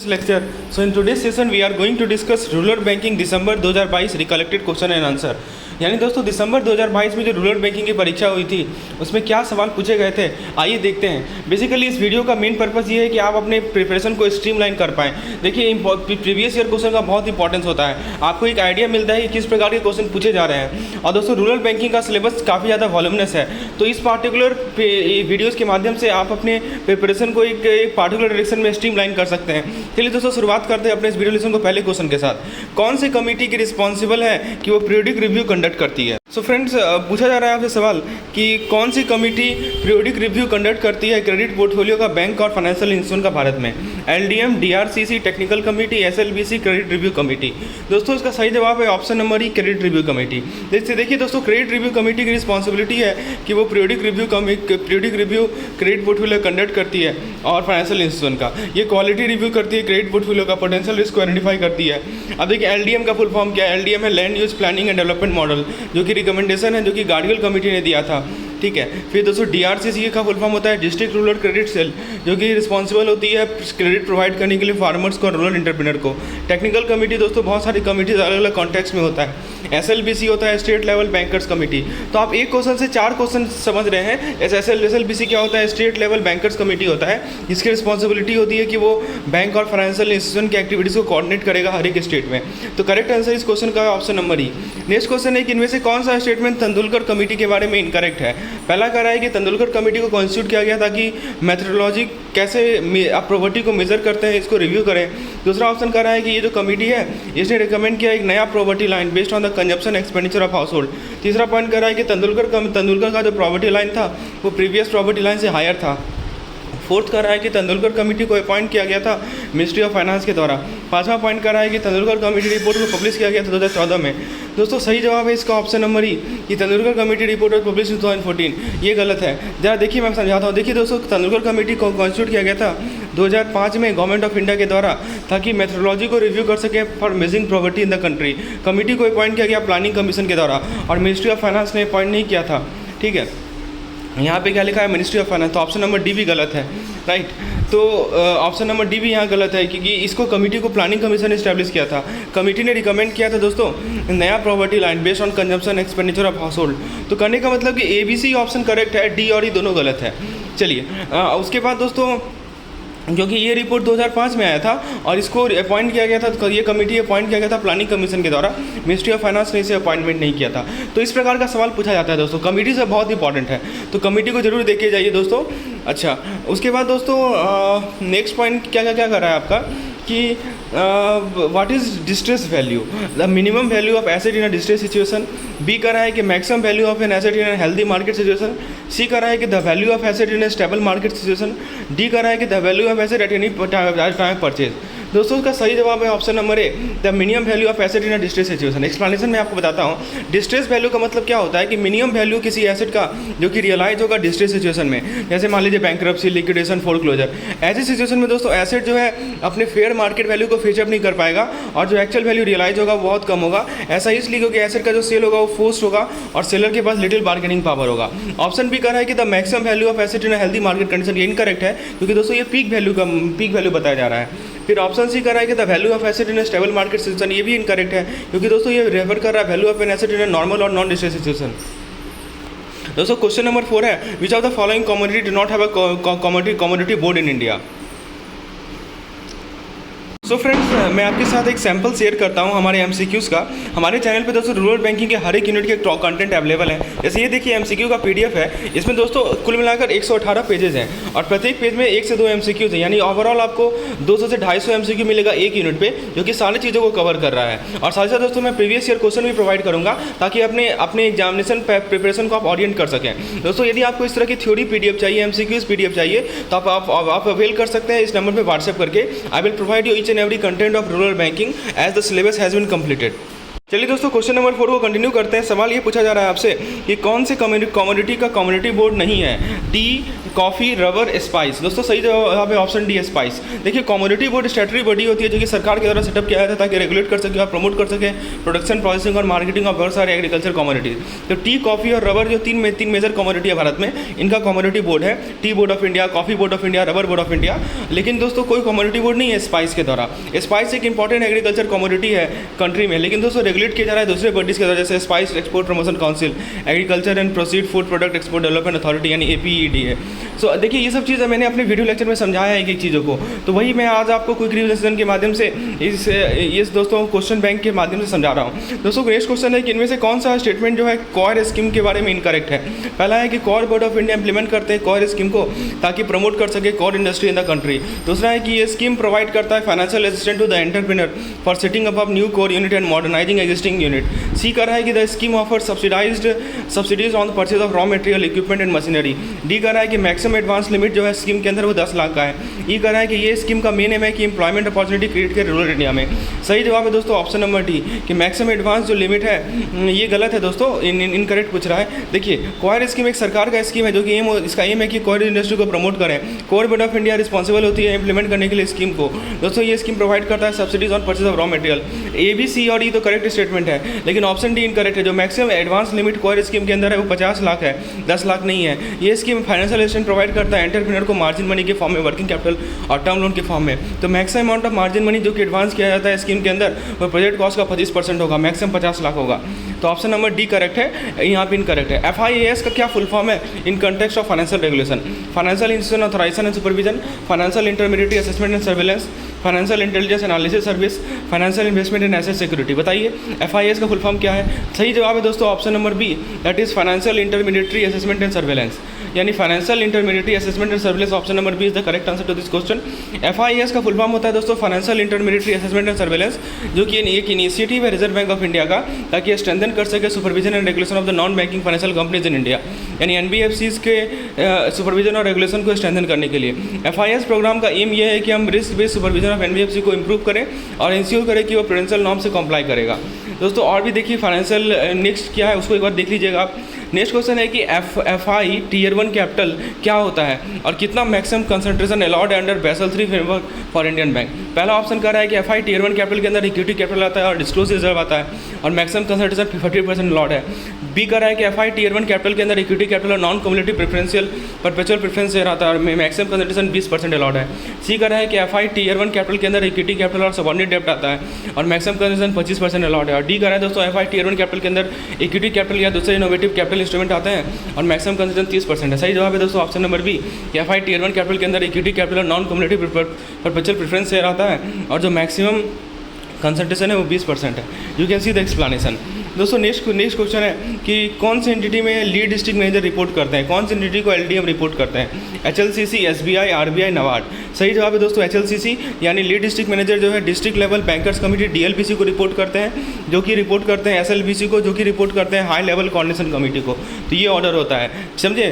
lecture. So in today's session we are going to discuss rural banking December 2022 recollected question and answer. यानी दोस्तों दिसंबर 2022 में जो rural banking की परीक्षा हुई थी उसमें क्या सवाल पूछे गए थे, आइए देखते हैं। बेसिकली इस वीडियो का मेन पर्पस ये है कि आप अपने प्रिपरेशन को स्ट्रीमलाइन कर पाएँ। देखिए प्रीवियस ईयर क्वेश्चन का बहुत इंपॉर्टेंस होता है, आपको एक आइडिया मिलता है कि किस प्रकार के क्वेश्चन पूछे जा रहे हैं। और दोस्तों रूरल बैंकिंग का सिलेबस काफ़ी ज़्यादा वॉल्यूमिनस है, तो इस पार्टिकुलर वीडियोज़ के माध्यम से आप अपने प्रिपरेशन को एक पार्टिकुलर डायरेक्शन में स्ट्रीमलाइन कर सकते हैं। चलिए दोस्तों शुरुआत करते हैं अपने इस वीडियो लेसन को पहले क्वेश्चन के साथ। कौन सी कमेटी की रिस्पॉन्सिबल है कि वो पीरियोडिक रिव्यू कंडक्ट करती है? सो फ्रेंड्स पूछा जा रहा है आपसे सवाल कि कौन सी कमेटी पीरियोडिक रिव्यू कंडक्ट करती है क्रेडिट पोर्टफोलियो का बैंक और फाइनेंशियल इंस्टीट्यूशन का भारत में? LDM, DRCC, technical committee, SLBC, credit review committee. दोस्तों इसका सही जवाब है ऑप्शन नंबर ई, क्रेडिट रिव्यू कमेटी। देखिए दोस्तों क्रेडिट रिव्यू कमेटी की रिस्पॉन्सिबिलिटी है कि वो periodic review credit portfolio conduct करती है और फाइनेंशियल इंस्टीट्यूशन का ये क्वालिटी रिव्यू करती है, क्रेडिट पोर्टफोलियो का पोटेंशियल रिस्क को आइडेंटिफाई करती है। अब देखिए एलडीएम का फुल फॉर्म क्या है? एलडीएम है land use planning and development model, जो कि रिकमेंडेशन है जो कि गार्डियल कमेटी ने दिया था, ठीक है। फिर दोस्तों डीआरसीसी का फुल फॉर्म होता है डिस्ट्रिक्ट रूरल क्रेडिट सेल, जो कि रिस्पॉन्सिबल होती है क्रेडिट प्रोवाइड करने के लिए फार्मर्स को और रूरल एंटरप्रेन्योर को। टेक्निकल कमेटी दोस्तों बहुत सारी कमेटीज अलग अलग कॉन्टेक्स्ट में होता है। एसएलबीसी होता है स्टेट लेवल बैंकर्स कमेटी। तो आप एक क्वेश्चन से 4 क्वेश्चन समझ रहे हैं। एसएलबीसी क्या होता है? स्टेट लेवल बैंकर्स कमेटी होता है, जिसकी रिस्पॉन्सिबिलिटी होती है कि वो बैंक और फाइनेंशियल इंस्टीट्यूशन की एक्टिविटीज़ को कोऑर्डिनेट करेगा हर एक स्टेट में। तो करेक्ट आंसर इस क्वेश्चन का ऑप्शन नंबर ई। नेक्स्ट क्वेश्चन है कि इनमें से कौन सा स्टेटमेंट तेंदुलकर कमेटी के बारे में इनकरेक्ट है? पहला कह रहा है कि तेंदुलकर कमेटी को कॉन्स्टिट्यूट किया गया ताकि मेथोडोलॉजी कैसे आप प्रॉपर्टी को मेजर करते हैं इसको रिव्यू करें। दूसरा ऑप्शन कह रहा है कि ये जो कमेटी है इसने रिकमेंड किया एक नया property line based on the consumption expenditure of house hold. तीसरा पॉइंट कह रहा है कि तेंदुलकर का जो प्रॉपर्टी लाइन था वो प्रीवियस प्रॉपर्टी लाइन से हायर था। फोर्थ कह रहा है कि तेंदुलकर कमेटी को अपॉइंट किया गया था मिनिस्ट्री ऑफ फाइनेंस के द्वारा। पांचवा पॉइंट कह रहा है कि तेंदुलकर कमेटी रिपोर्ट को पब्लिश किया गया था 2014 में। दोस्तों सही जवाब है इसका ऑप्शन नंबर ई कि तेंदुलकर कमेटी रिपोर्ट और पब्लिश इन 2014। ये गलत है, जरा देखिए मैं समझाता हूँ। देखिए दोस्तों तेंदुलकर कमेटी को कॉन्स्टिट्यूट किया गया था 2005 में गवर्नमेंट ऑफ इंडिया के द्वारा, ताकि मेथोडोलॉजी को रिव्यू कर सके for measuring property in the country. Committee को अपॉइंट किया गया प्लानिंग कमीशन के द्वारा और मिनिस्ट्री ऑफ फाइनेंस ने अपॉइंट नहीं किया था, ठीक है। यहाँ पे क्या लिखा है? Ministry of finance. तो ऑप्शन नंबर डी भी गलत है, राइट। तो ऑप्शन नंबर डी भी यहाँ गलत है, क्योंकि इसको कमेटी को प्लानिंग कमीशन ने इस्टेब्लिश किया था। कमेटी ने रिकमेंड किया था दोस्तों नया property line based on consumption expenditure of house hold. तो करने का मतलब कि ABC ऑप्शन करेक्ट है, डी और ई दोनों गलत है। चलिए उसके बाद दोस्तों क्योंकि ये रिपोर्ट 2005 में आया था और इसको अपॉइंट किया गया था, ये कमेटी अपॉइंट किया गया था प्लानिंग कमीशन के द्वारा, मिनिस्ट्री ऑफ फाइनेंस ने इसे अपॉइंटमेंट नहीं किया था। तो इस प्रकार का सवाल पूछा जाता है दोस्तों, कमेटी से बहुत इंपॉर्टेंट है, तो कमेटी को जरूर देखे जाइए दोस्तों। अच्छा उसके बाद दोस्तों नेक्स्ट पॉइंट क्या कर रहा है आपका कि what is distress value, the minimum value of asset in a distress situation. B कर रहा है कि maximum value of an asset in a healthy market situation. C कर रहा है कि the value of asset in a stable market situation. D कर रहा है कि the value of asset at any time purchase. दोस्तों उसका सही जवाब है option number A, the minimum value of asset in a distress situation. Explanation में आपको बताता हूँ। डिस्ट्रेस वैल्यू का मतलब क्या होता है कि मिनिमम वैल्यू किसी एसेट का जो कि रियलाइज होगा डिस्ट्रेस सिचुएशन में, जैसे मान लीजिए बैंकरप्सी, लिक्विडेशन, फोरक्लोजर। ऐसी सिचुएशन में दोस्तों एसेट जो है अपने फेयर मार्केट वैल्यू को फेचअप नहीं कर पाएगा और जो एक्चुअल वैल्यू रियलाइज होगा वो बहुत कम होगा। ऐसा इसलिए क्योंकि एसेट का जो सेल होगा वो फोर्स्ड होगा और सेलर के पास लिटिल बार्गेनिंग पावर होगा। ऑप्शन बी कर रहा है कि the maximum value of asset in a healthy market condition. ये इनकरेक्ट है क्योंकि दोस्तों ये पीक वैल्यू बताया जा रहा है। फिर ऑप्शन सी कर रहा है कि the value of asset in a stable market situation. ये भी इनकरेक्ट है क्योंकि दोस्तों ये रेफर कर रहा है value of an asset in a normal और नॉन डिस्ट्रेस सिचुएशन। दोस्तों क्वेश्चन नंबर 4 है which of the following commodity do not have a commodity board in India. So friends मैं आपके साथ एक सैम्पल शेयर करता हूं हमारे MCQs का। हमारे चैनल पे दोस्तों रूरल बैंकिंग के हर एक यूनिट के कंटेंट अवेलेबल है। जैसे ये देखिए MCQ का PDF है, इसमें दोस्तों कुल मिलाकर 118 पेजेस हैं और प्रत्येक पेज में 1 से 2 MCQs हैं, यानी ओवरऑल आपको 200 से 250 MCQ मिलेगा एक यूनिट पे, जो कि सारी चीज़ों को कवर कर रहा है। और साथ ही साथ दोस्तों मैं प्रीवियस ईयर क्वेश्चन भी प्रोवाइड करूँगा ताकि अपने एग्जामिनेशन प्रिपरेशन को आप ओरिएंट कर सकें। दोस्तों यदि आपको इस तरह की थ्योरी PDF चाहिए, MCQs PDF चाहिए, तो आप अवेल कर सकते हैं इस नंबर पर व्हाट्सएप करके। I will provide you each and every content of rural banking as the syllabus has been completed. चलिए दोस्तों क्वेश्चन नंबर 4 को कंटिन्यू करते हैं। सवाल ये पूछा जा रहा है आपसे कि कौन से कमोडिटी का कम्युनिटी बोर्ड नहीं है? D coffee, rubber, spice. दोस्तों सही जवाब है ऑप्शन डी स्पाइस। देखिए कमोडिटी बोर्ड स्टैट्यूटरी बॉडी होती है जो कि सरकार के द्वारा सेटअप किया जाता है ताकि रेगुलेट कर सके और प्रमोट कर सके प्रोडक्शन, प्रोसेसिंग और मार्केटिंग ऑफ बहुत सारे एग्रीकल्चर कमोडिटीज। तो टी, कॉफ़ी और रबर जो तीन मेजर कमोडिटी है भारत में, इनका कमोडिटी बोर्ड है tea board of India, coffee board of India, rubber board of India. लेकिन दोस्तों कोई कमोडिटी बोर्ड नहीं है स्पाइस के द्वारा। स्पाइस एक इंपॉर्टेंट एग्रीकल्चर कमोडिटी है कंट्री में, लेकिन दोस्तों रेगुलेट किया जा रहा है दूसरे बॉडीज़ के द्वारा, जैसे spice export promotion council, agriculture and proceed food product export development authority यानी APED है। सो देखिए ये सब चीज़ें मैंने अपने वीडियो लेक्चर में समझाया है एक चीज़ों को, तो वही मैं आज आपको क्विक रिविजन के माध्यम से इस दोस्तों क्वेश्चन बैंक के माध्यम से समझा रहा हूँ। दोस्तों नेक्स्ट क्वेश्चन है कि इनमें से कौन सा स्टेटमेंट जो है कोर स्कीम के बारे में इनकरेक्ट है। पहला है कि core board of India implement करते हैं कोर स्कीम को ताकि प्रमोट कर सके core industry in the country. दूसरा है कि ये स्कीम प्रोवाइड करता है financial assistant to the entrepreneur for setting up new core unit and modernising existing unit. C कर रहा है कि the scheme offer subsidies on the purchase of raw material, equipment and machinery. D कर रहा है कि मैक्सिमम एडवांस लिमिट जो है स्कीम के अंदर वो 10 लाख का है। ई कर रहा है कि ये स्कीम का मेन एम है कि एम्प्लॉयमेंट अपॉर्चुनिटी क्रिएट करे रूरल इंडिया में। सही जवाब है दोस्तों ऑप्शन नंबर डी कि मैक्सिमम एडवांस जो लिमिट है ये गलत है दोस्तों, इनकरेक्ट पूछ रहा है। देखिए कोर स्कीम एक सरकार का स्कीम है जो कि इसका एम है कि कोर इंडस्ट्री को प्रमोट करें। Core board of India responsible होती है इंप्लीमेंट करने के लिए स्कीम को। दोस्तों ये स्कीम प्रोवाइड करता है subsidies on purchase of raw material. A, B, C और ई तो करेक्ट स्टेटमेंट है, लेकिन ऑप्शन डी इनकरेक्ट है। जो maximum advance limit core scheme के अंदर है वो 50 लाख है, 10 लाख नहीं है। ये स्कीम फाइनेंशियल असिस्टेंट प्रोवाइड करता है एंटरप्रेन्योर को मार्जिन मनी के फॉर्म में, वर्किंग कैपिटल और टर्म लोन के फॉर्म में। तो maximum amount of margin money जो कि एडवांस किया जाता है स्कीम के अंदर वो प्रोजेक्ट कॉस्ट का 25% होगा, मैक्सिमम 50 लाख होगा। तो ऑप्शन नंबर डी करेक्ट है, यहाँ पे इनकरेक्ट है। FIAS का क्या फुल फॉर्म है? In context of financial regulation, financial institution authorization and supervision, financial intermediate assessment and surveillance, financial intelligence analysis service, financial investment and asset security. बताइए FIAS का full form क्या है? सही जवाब है दोस्तों option number B, that is financial intermediary assessment and surveillance, यानी financial intermediary assessment and surveillance. Option number B is the correct answer to this question. FIAS का फुल फॉर्म होता है दोस्तों financial intermediary assessment and surveillance, जो कि एक initiative है reserve bank of India का ताकि स्ट्रेंथन कर सके supervision and regulation of the non banking financial companies in India, यानी NBFCs के सुपरविजन और रेगुलेशन को स्ट्रेंथन करने के लिए। FIAS प्रोग्राम का एम यह है कि हम risk based supervision of NBFC को इंप्रूव करें और इंश्योर करें कि वो प्रूडेंशियल नॉर्म से कॉम्प्लाई करेगा। दोस्तों और भी देखिए फाइनेंशियल नेक्स्ट क्या है उसको एक बार देख लीजिएगा आप। नेक्स्ट क्वेश्चन है कि FI टियर 1 कैपिटल क्या होता है और कितना मैक्सिमम कंसंट्रेशन अलाउड है under Basel 3 framework for Indian bank. पहला ऑप्शन कह रहा है कि FI टियर 1 कैपिटल के अंदर इक्विटी कैपिटल आता है और डिस्क्लोज रिजर्व आता है और मैक्सिमम कंसंट्रेशन 40% अलाउड है। बी कह रहा है कि FI टियर 1 कैपिटल के अंदर इक्विटी कैपिटल और non cumulative preferential perpetual preference share आता है और मैक्सिमम कंसंट्रेशन 20% अलाउड है। सी कह रहा है कि FI टियर 1 कैपिटल के अंदर इक्विटी कैपिटल और सबऑर्डिनेट डेब्ट आता है और मैक्सिमम कंसंट्रेशन 25% अलाउड है। और डी कह रहा है दोस्तों FI टियर 1 कैपिटल के अंदर इक्विटी कैपिटल या दूसरे इनोवेटिव कैपिटल इंस्ट्रूमेंट आते हैं और मैक्सिमम कंसंट्रेशन 30% है। सही जवाब है दोस्तों ऑप्शन नंबर बी कि FI टियर 1 कैपिटल के अंदर इक्विटी कैपिटल और non cumulative perpetual preference share आता है और जो मैक्सिमम कंसंट्रेशन है वो 20% है। You can see the explanation. दोस्तों नेक्स्ट क्वेश्चन है कि कौन से एंटिटी में लीड डिस्ट्रिक्ट मैनेजर रिपोर्ट करते हैं, कौन सी एंटिटी को LDM रिपोर्ट करते हैं? HLCC, SBI, RBI, NABARD। सही जवाब है दोस्तों HLCC, यानी लीड डिस्ट्रिक्ट मैनेजर जो है district level bankers committee DLBC को रिपोर्ट करते हैं, जो कि रिपोर्ट करते हैं SLBC को, जो कि रिपोर्ट करते हैं हाई लेवल कोऑर्डिनेशन कमेटी को। तो ये ऑर्डर होता है, समझे।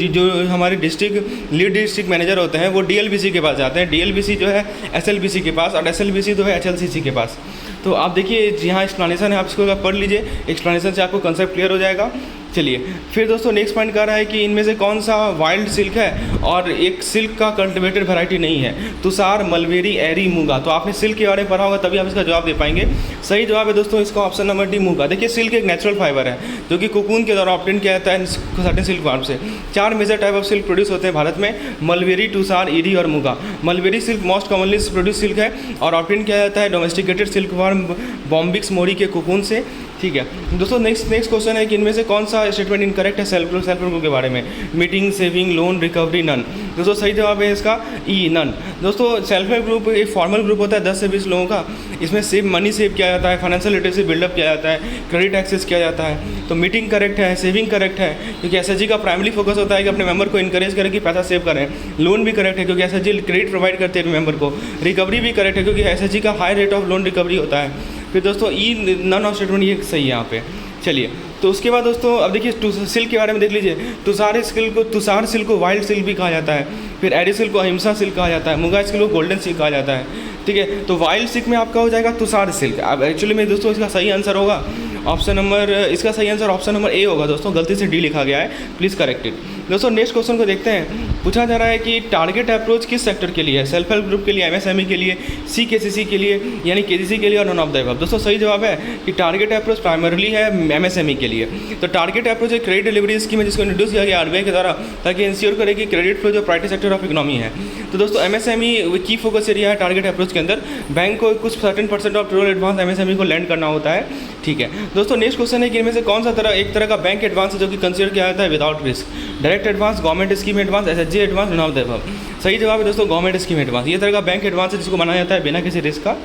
जो हमारे लीड डिस्ट्रिक्ट मैनेजर होते हैं वो DLBC के पास जाते हैं, DLBC जो है SLBC के पास और SLBC जो है HLCC के पास। तो आप देखिए यहाँ एक्सप्लेनेशन है, आप इसको पढ़ लीजिए, एक्सप्लेनेशन से आपको कंसेप्ट क्लियर हो जाएगा। चलिए फिर दोस्तों नेक्स्ट पॉइंट कह रहा है कि इनमें से कौन सा वाइल्ड सिल्क है और एक सिल्क का कल्टिवेटेड वैरायटी नहीं है? तुषार, मलबेरी, एरी, मूंगा। तो आपने सिल्क के बारे में पढ़ा होगा तभी आप इसका जवाब दे पाएंगे। सही जवाब है दोस्तों इसका ऑप्शन नंबर डी, मूंगा। देखिए सिल्क एक नेचुरल फाइबर है जो कि कोकून के द्वारा ऑब्टेन किया जाता है सर्टेन सिल्क फार्म से। 4 major type of silk produce होते हैं भारत में, मलबेरी, तुषार, एरी और Muga. Mulberry silk most commonly produce silk है और ऑब्टेन किया जाता है domesticated silk farm Bombyx mori के कोकून से। ठीक है दोस्तों नेक्स्ट क्वेश्चन है कि इनमें से कौन सा स्टेटमेंट इनकरेक्ट है सेल्फ हेल्प ग्रुप के बारे में? Meeting, saving, loan, recovery, none. दोस्तों सही जवाब है इसका ई, नन। दोस्तों सेल्फ हेल्प ग्रुप एक फॉर्मल ग्रुप होता है 10 से 20 लोगों का। इसमें मनी सेव किया जाता है, फाइनेंशियल लिटरेसी बिल्डअप किया जाता है, क्रेडिट एक्सेस किया जाता है। तो मीटिंग करेक्ट है, सेविंग करेक्ट है क्योंकि SHG का प्राइमरी फोकस होता है कि अपने मेंबर को इनकरेज करें कि पैसा सेव करें। लोन भी करेक्ट है क्योंकि SHG क्रेडिट प्रोवाइड करते हैं मेंबर को। रिकवरी भी करेक्ट है क्योंकि SHG का high rate of loan recovery होता है। फिर दोस्तों ई, नन ऑफ स्टेटमेंट ये सही है यहाँ पे। चलिए तो उसके बाद दोस्तों अब देखिए सिल्क के बारे में देख लीजिए। तुषार सिल्क को वाइल्ड सिल्क भी कहा जाता है, फिर एरी सिल्क को अहिंसा सिल्क कहा जाता है, मूंगा सिल्क को गोल्डन सिल्क कहा जाता है। ठीक है तो वाइल्ड सिल्क में आपका हो जाएगा तुषार सिल्क। अब एक्चुअली में दोस्तों इसका सही आंसर होगा ऑप्शन नंबर इसका सही आंसर ऑप्शन नंबर ए होगा दोस्तों, गलती से डी लिखा गया है, प्लीज़ करेक्ट इट। दोस्तों नेक्स्ट क्वेश्चन को देखते हैं। पूछा जा रहा है कि टारगेट अप्रोच किस सेक्टर के लिए है, सेल्फ हेल्प ग्रुप के लिए, एमएसएमई के लिए, सीकेसीसी के लिए यानी केसीसी के लिए और नन ऑफ द अबव। दोस्तों सही जवाब है कि टारगेट अप्रोच प्राइमरली है एमएसएमई के लिए। तो टारगेट अप्रोच एक क्रेडिट डिलीवरी स्कीम है जिसको इंट्रोड्यूस किया गया आरबीआई के द्वारा ताकि इंश्योर करे कि क्रेडिट फ्लो जो प्राइवेट सेक्टर ऑफ इकोनॉमी है। तो दोस्तों एमएसएमई की फोकस एरिया है टारगेट अप्रोच के अंदर। बैंक को कुछ certain % of total advance MSME को लैंड करना होता है, ठीक है। दोस्तों नेक्स्ट क्वेश्चन है कि इनमें से कौन सा एक तरह का बैंक एडवांस है जो कि कंसीडर किया जाता है without risk, direct advance, government scheme advance, SHG advance, none of the above. सही जवाब है दोस्तों गवर्नमेंट स्कीम एडवांस। ये तरह का बैंक एडवांस है जिसको बनाया जाता है बिना किसी रिस्क का।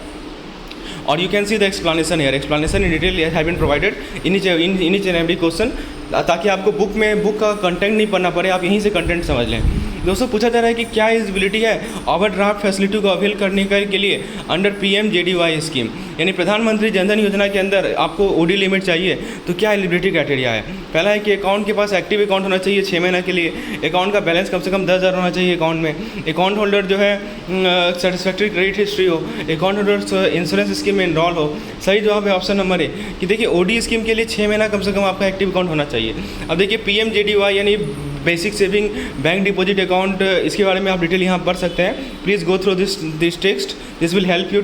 और you can see the explanation here, explanation in detail have been provided in each and every question, ताकि आपको बुक का कंटेंट नहीं पढ़ना पड़े, आप यहीं से कंटेंट समझ लें। दोस्तों पूछा जा रहा है कि क्या एलिजिबिलिटी है ओवरड्राफ्ट फैसिलिटी को अवेल करने के लिए अंडर पीएमजेडीवाई स्कीम, यानी प्रधानमंत्री जनधन योजना के अंदर आपको ओडी लिमिट चाहिए तो क्या एलिजिबिलिटी क्राइटेरिया है। पहला है कि अकाउंट के पास एक्टिव अकाउंट होना चाहिए 6 महीने के लिए, अकाउंट का बैलेंस कम से कम 10,000 होना चाहिए अकाउंट में, अकाउंट होल्डर जो है सेटिस्फैक्ट्री क्रेडिट हिस्ट्री हो, अकाउंट होल्डर इंश्योरेंस स्कीम में इनरोल हो। सही जवाब है ऑप्शन नंबर ए कि देखिए ओडी स्कीम के लिए 6 महीना कम से कम आपका एक्टिव अकाउंट होना चाहिए। अब देखिए पीएमजेडीवाई यानी basic saving bank deposit account, इसके बारे में आप डिटेल यहाँ पढ़ सकते हैं। Please go through this text, this will help you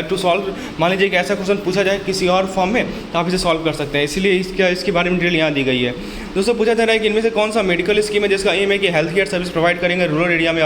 to solve. मान लीजिए कि ऐसा क्वेश्चन पूछा जाए किसी और फॉर्म में तो आप इसे सॉल्व कर सकते हैं, इसीलिए इसके बारे में डिटेल यहाँ दी गई है। दोस्तों पूछा जा रहा है कि इनमें से कौन सा मेडिकल स्कीम है जिसका एम है कि हेल्थ केयर सर्विस प्रोवाइड करेंगे रूरल एरिया में,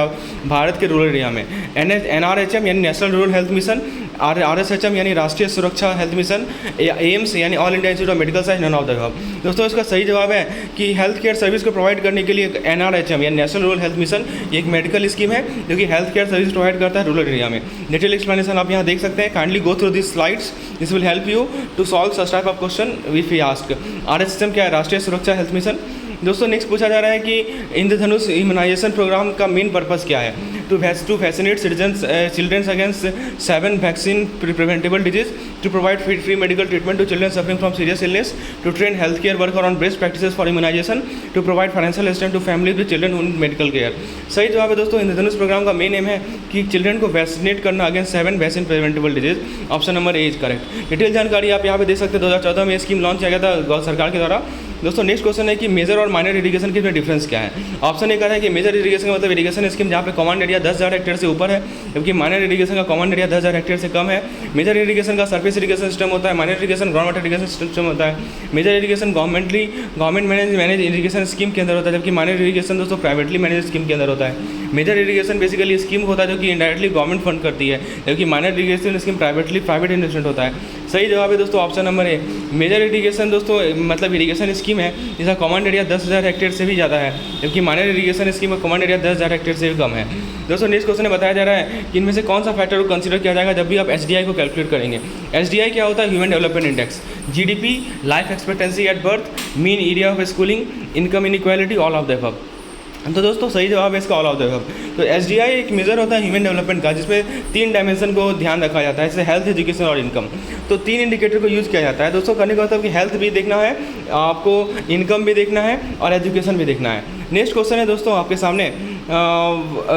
भारत के रूरल एरिया में। एनआरएचएम यानी national rural health mission, RSHM यानी राष्ट्रीय सुरक्षा हेल्थ मिशन, एम्स यानी all India institute of medical science, none of the above. दोस्तों इसका सही जवाब है कि हेल्थ केयर सर्विस को प्रोवाइड करने के लिए एनआरएचएम यानी नेशनल रूरल हेल्थ मिशन एक मेडिकल स्कीम है जो कि हेल्थ केयर सर्विस प्रोवाइड करता है रूरल एरिया में। डिटेल एक्सप्लेनेशन आप यहाँ देख सकते हैं। Kindly go through this slides, this will help you to solve such type of question if you ask. RSHM क्या है, राष्ट्रीय सुरक्षा हेल्थ मिशन। दोस्तों नेक्स्ट पूछा जा रहा है कि इंद्रधनुष इम्यूनाइजेशन प्रोग्राम का मेन पर्पस क्या है, to vaccinate childrens against 7 vaccine preventable disease, to provide free medical treatment to children suffering from serious illness, to train health care worker on best practices for immunisation, to provide financial assistance to families with children in medical care. सही जवाब है दोस्तों Indradhanush programme का main aim है कि children को vaccinate करना against 7 vaccine preventable disease. Option number A is correct. Detail जानकारी आप यहाँ पे देख सकते हैं। 2014 में स्कीम लॉन्च किया गया था सरकार के द्वारा। दोस्तों नेक्स्ट क्वेश्चन है कि मेजर और माइनर इरिगेशन के बीच डिफरेंस क्या है। ऑप्शन ए कह रहा है कि मेजर इरिगेशन का मतलब इरिगेशन स्कीम जहाँ पे कॉमन एरिया 10,000 हेक्टेयर से ऊपर है, जबकि माइनर इरिगेशन का कॉमन एरिया 10,000 हेक्टेयर से कम है। मेजर इरिगेशन का सरफेस इरिगेशन सिस्टम होता है, minor irrigation ground water irrigation system होता है। Major irrigation government manage irrigation scheme के अंदर होता है, जबकि माइनर इरिगेशन दोस्तों प्राइवेटली मैनेज स्कीम के अंदर होता है। मेजर इरिगेशन बेसिकली स्कीम होता है जो कि इनडायरेक्टली गवर्नमेंट फंड करती है, जबकि minor irrigation scheme private investment होता है। सही जवाब है दोस्तों option number A. Major irrigation दोस्तों मतलब इरिगेशन स्कीम है जिसका कॉमन एरिया 10,000 हेक्टेयर से भी ज़्यादा है, जबकि माइनर इरिगेशन स्कीम का कॉमन एरिया 10,000 हेक्टेयर से भी कम है। दोस्तों नेक्स्ट क्वेश्चन में बताया जा रहा है कि इनमें से कौन सा फैक्टर को कंसीडर किया जाएगा जब भी आप एसडीआई को कैलकुलेट करेंगे। एसडीआई क्या होता है, human development index, GDP, life expectancy at birth, mean area of schooling, income inequality, all of the above. तो दोस्तों सही जवाब है इसका ऑल ऑफ द अबव। तो एसडीआई एक मेजर होता है ह्यूमन डेवलपमेंट का जिसमें 3 डायमेंशन को ध्यान रखा जाता है, जैसे हेल्थ, एजुकेशन और इनकम। तो 3 इंडिकेटर को यूज़ किया जाता है दोस्तों। करने का मतलब कि हेल्थ भी देखना है आपको, इनकम भी देखना है और एजुकेशन भी देखना है। नेक्स्ट क्वेश्चन है दोस्तों आपके सामने,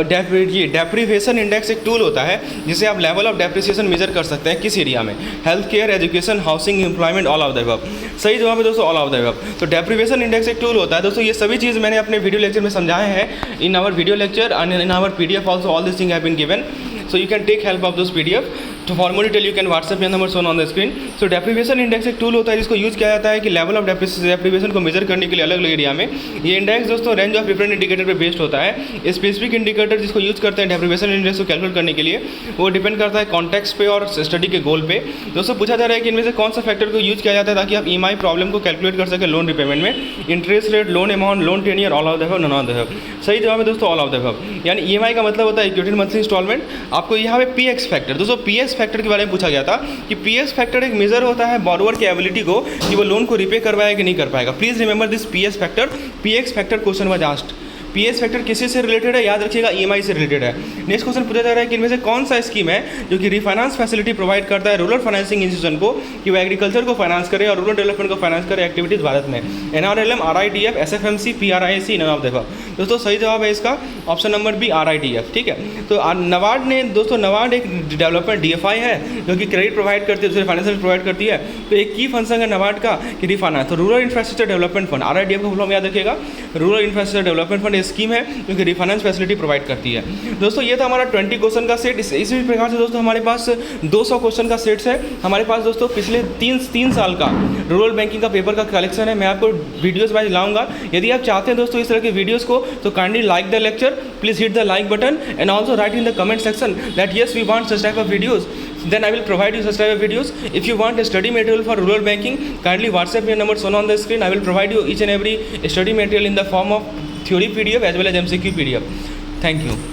डेप्रीवेशन इंडेक्स एक टूल होता है जिसे आप लेवल ऑफ डेप्रिसिएशन मेजर कर सकते हैं किस एरिया में, health care, education, housing, employment, all of the above. सही जवाब है दोस्तों ऑल ऑफ द अबव। तो डेप्रीवेशन इंडेक्स एक टूल होता है दोस्तों। ये सभी चीज़ मैंने अपने वीडियो लेक्चर में समझाए हैं in our video lecture and in our PDF also, all this thing have been given, so you can take help of this PDF. तो for more detail you can WhatsApp या number shown on the screen. So deprivation index एक tool होता है जिसको use किया जाता है कि लेवल ऑफ डेप्रीवेशन को मेजर करने के लिए अलग अलग एरिया में। ये इंडेक्स दोस्तों रेंज ऑफ डिफरेंट इंडिकेटर पे बेस्ड होता है। स्पेसिफिक इंडिकेटर जिसको यूज़ करते हैं डेप्रीवेशन इंडेक्स को कैलकुलेट करने के लिए वो डिपेंड करता है कॉन्टेक्स्ट पे और स्टडी के गोल पे। दोस्तों पूछा जा रहा है कि इनमें से कौन सा फैक्टर को यूज़ किया जाता है ताकि आप ईएमआई प्रॉब्लम को कैलकुलेट कर सकें लोन रिपेमेंट में, interest rate, loan amount, loan tenure, all of the above, none of the above. सही जवाब है दोस्तों ऑल ऑफ द अबव। यानी ईएमआई का मतलब होता है इक्विटी मंथली इंस्टॉलमेंट। आपको यहाँ पे पीएक्स फैक्टर, दोस्तों पीएक्स फैक्टर के बारे में पूछा गया था कि पीएक्स फैक्टर एक मेजर होता है बोरोवर की एबिलिटी को कि वो लोन को रिपे करवाएगा कि नहीं कर पाएगा। Please remember this px factor. Px factor question was asked. PS factor किसी से रिलेटेड है, याद रखिएगा ईएमआई से रिलेटेड है। नेक्स्ट क्वेश्चन पूछा जा रहा है कि इनमें से कौन सा स्कीम है जो कि रिफाइनेंस फैसिलिटी प्रोवाइड करता है रूरल फाइनेंसिंग इंस्टीट्यूशन को कि वो एग्रीकल्चर को फाइनेंस करे और रूरल डेवलपमेंट को फाइनेंस करे एक्टिविटीज भारत में। NRLM, RIDF, SFMC, पीआरआईसी, none of देखो दोस्तों सही जवाब है इसका ऑप्शन नंबर बी आरआईडीएफ। ठीक है, तो नबार्ड ने दोस्तों, नबार्ड एक डेवलपमेंट डीएफआई है जो कि क्रेडिट प्रोवाइड करती है, दूसरे फाइनेंशियल प्रोवाइड करती है। तो एक की फंक्शन है नबार्ड का कि रिफाइनेंस, तो rural infrastructure development fund, RIDF का फुल फॉर्म याद रखिएगा, rural infrastructure development fund scheme है जो कि रिफाइनेंस फैसिलिटी प्रोवाइड करती है। दोस्तों ये था हमारा 20 क्वेश्चन का सेट। इसी प्रकार से दोस्तों हमारे पास 200 क्वेश्चन का सेट्स है हमारे पास दोस्तों। पिछले तीन साल का रूरल बैंकिंग का पेपर का कलेक्शन है, मैं आपको वीडियोस वाइज लाऊंगा। यदि आप चाहते हैं दोस्तों इस तरह के वीडियोस को तो kindly like the lecture, please hit the like button and also right in the comment section that yes we want such type of videos, then I will provide you such type of videos. If you want a study material for rural banking, kindly WhatsApp me number shown on the screen. I will provide you each and every study material in the form of theory PDF as well as MCQ PDF. Thank you.